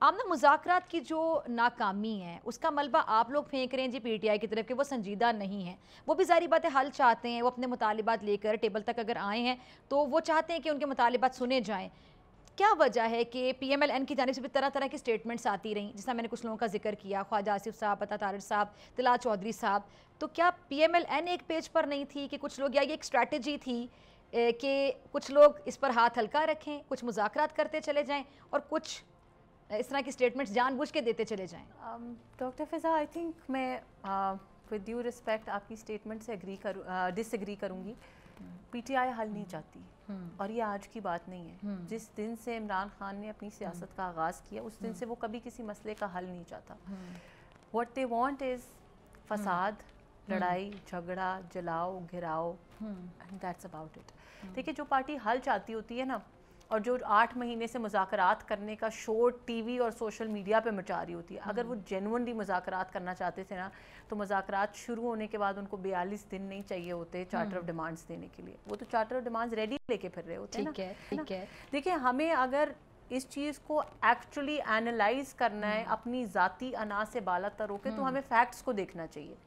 आमना मुज़ाकरात की जो नाकामी है उसका मलबा आप लोग फेंक रहे हैं जी पीटीआई की तरफ कि वो संजीदा नहीं है। वो भी ज़ाहिर बात है हल चाहते हैं, वो अपने मुतालिबात लेकर टेबल तक अगर आए हैं तो वो चाहते हैं कि उनके मुतालिबात सुने जाएँ। क्या वजह है कि पीएमएलएन की जानिब से भी तरह तरह की स्टेटमेंट्स आती रहीं, जिसमें मैंने कुछ लोगों का जिक्र किया, ख्वाजा आसिफ साहब, अता तारिर साहब, तिला चौधरी साहब। तो क्या पीएमएलएन एक पेज पर नहीं थी कि कुछ लोग, या ये एक स्ट्रैटेजी थी कि कुछ लोग इस पर हाथ हल्का रखें, कुछ मुज़ाकरात करते चले जाएं और कुछ इस तरह की स्टेटमेंट्स जानबूझ के देते चले जाएं? डॉक्टर फ़िज़ा, आई थिंक मैं विद ड्यू रिस्पेक्ट आपकी स्टेटमेंट से डिसएग्री करूँगी। पीटीआई हल नहीं चाहती और ये आज की बात नहीं है। जिस दिन से इमरान खान ने अपनी सियासत का आगाज़ किया उस दिन से वो कभी किसी मसले का हल नहीं चाहता। व्हाट दे वांट इज़ फसाद, लड़ाई झगड़ा, जलाओ घिराओ, एंड दैट्स अबाउट इट। देखिए, जो पार्टी हल चाहती होती है ना, और जो 8 महीने से मुज़ाकरात करने का शोर टीवी और सोशल मीडिया पे मचा रही होती है, अगर वो जेन्युइनली मुज़ाकरात करना चाहते थे ना, तो मुज़ाकरात शुरू होने के बाद उनको 42 दिन नहीं चाहिए होते चार्टर ऑफ डिमांड्स देने के लिए। वो तो चार्टर ऑफ डिमांड्स रेडी लेके फिर रहे होते हैं ना। ठीक है। देखिए, हमें अगर इस चीज़ को एक्चुअली एनालाइज करना है अपनी ज़ाती अना से बाला तर होके, तो हमें फैक्ट्स को देखना चाहिए।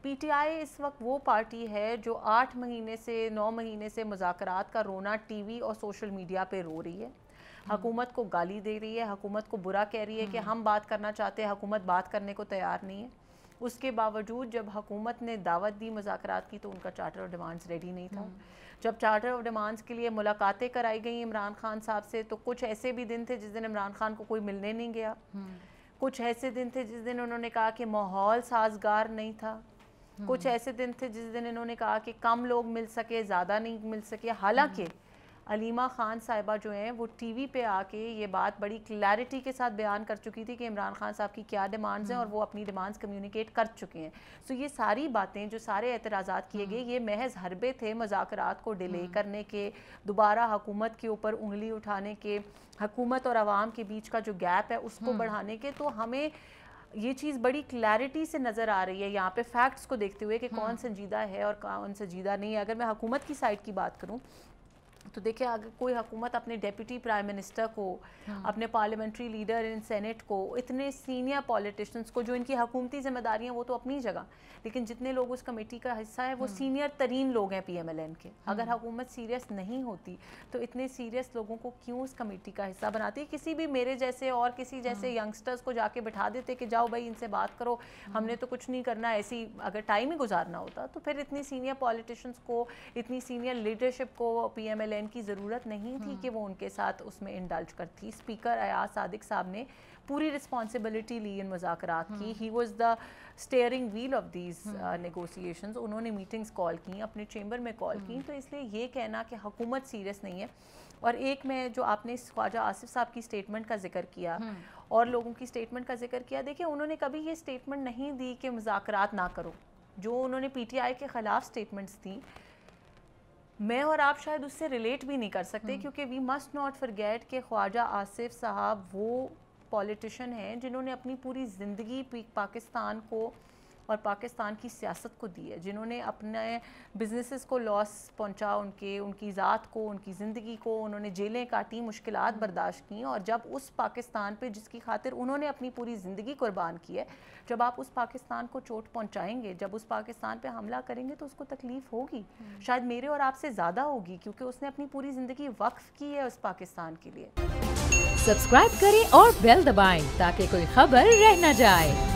पीटीआई इस वक्त वो पार्टी है जो 8 महीने से 9 महीने से मुज़ाकरात का रोना टीवी और सोशल मीडिया पे रो रही है, हुकूमत को गाली दे रही है, हुकूमत को बुरा कह रही है कि हम बात करना चाहते हैं, हुकूमत बात करने को तैयार नहीं है। उसके बावजूद जब हुकूमत ने दावत दी मुज़ाकरात की तो उनका चार्टर ऑफ डिमांड्स रेडी नहीं था। जब चार्टर ऑफ डिमांड्स के लिए मुलाकातें कराई गई इमरान खान साहब से, तो कुछ ऐसे भी दिन थे जिस दिन इमरान खान को कोई मिलने नहीं गया। कुछ ऐसे दिन थे जिस दिन उन्होंने कहा कि माहौल साजगार नहीं था। कुछ ऐसे दिन थे जिस दिन इन्होंने कहा कि कम लोग मिल सके, ज़्यादा नहीं मिल सके। हालांकि अलीमा खान साहिबा जो हैं वो टीवी पे आके ये बात बड़ी क्लैरिटी के साथ बयान कर चुकी थी कि इमरान खान साहब की क्या डिमांड्स हैं और वो अपनी डिमांड्स कम्युनिकेट कर चुके हैं। सो ये सारी बातें, जो सारे एतराज़ात किए गए, ये महज हरबे थे मुज़ाकरात को डिले करने के, दोबारा हुकूमत के ऊपर उंगली उठाने के, हुकूमत और आवाम के बीच का जो गैप है उसको बढ़ाने के। तो हमें ये चीज़ बड़ी क्लैरिटी से नज़र आ रही है यहाँ पे फैक्ट्स को देखते हुए कि कौन संजीदा है और कौन संजीदा नहीं है। अगर मैं हुकूमत की साइड की बात करूँ तो देखिए, अगर कोई हुकूमत अपने डिप्टी प्राइम मिनिस्टर को, अपने पार्लियामेंट्री लीडर इन सेनेट को, इतने सीनियर पॉलिटिशियंस को, जो इनकी हुकूमती जिम्मेदारियां वो तो अपनी जगह, लेकिन जितने लोग उस कमेटी का हिस्सा है वो सीनियर तरीन लोग हैं पीएमएलएन के। अगर हुकूमत सीरियस नहीं होती तो इतने सीरियस लोगों को क्यों उस कमेटी का हिस्सा बनाती है? किसी भी मेरे जैसे और किसी जैसे यंगस्टर्स को जाके बिठा देते कि जाओ भाई इनसे बात करो, हमने तो कुछ नहीं करना। ऐसी अगर टाइम ही गुजारना होता तो फिर इतनी सीनियर पॉलिटिशियंस को, इतनी सीनियर लीडरशिप को पीएमएलएन की ज़रूरत नहीं थी कि वो उनके साथ उसमें इंडल्ज करती। स्पीकर अयाज सादिक साहब ने पूरी रिस्पॉन्सिबिलिटी ली इन मुज़ाकरात की। He was the steering wheel of these negotiations. उन्होंने मीटिंग्स कॉल की, अपने चेंबर में कॉल की। तो इसलिए ये कहना कि हुकूमत सीरियस नहीं है, और एक में जो आपने ख्वाजा आसिफ साहब की स्टेटमेंट का जिक्र किया और लोगों की स्टेटमेंट का जिक्र किया, देखिए उन्होंने कभी ये स्टेटमेंट नहीं दी कि मुज़ाकरात ना करो। जो उन्होंने पीटीआई के ख़िलाफ़ स्टेटमेंट्स थी, मैं और आप शायद उससे रिलेट भी नहीं कर सकते, क्योंकि वी मस्ट नॉट फॉरगेट कि ख्वाजा आसिफ साहब वो पॉलिटिशियन हैं जिन्होंने अपनी पूरी ज़िंदगी पाकिस्तान को और पाकिस्तान की सियासत को दी है, जिन्होंने अपने बिजनेसेस को लॉस पहुंचा, उनकी ज़ात को, उनकी ज़िंदगी को, उन्होंने जेलें काटी, मुश्किलात बर्दाश्त की। और जब उस पाकिस्तान पे जिसकी खातिर उन्होंने अपनी पूरी ज़िंदगी कुर्बान की है, जब आप उस पाकिस्तान को चोट पहुंचाएंगे, जब उस पाकिस्तान पे हमला करेंगे, तो उसको तकलीफ़ होगी, शायद मेरे और आपसे ज़्यादा होगी, क्योंकि उसने अपनी पूरी ज़िंदगी वक्फ की है उस पाकिस्तान के लिए। सब्सक्राइब करें और बेल दबाएं ताकि कोई खबर रह न जाए।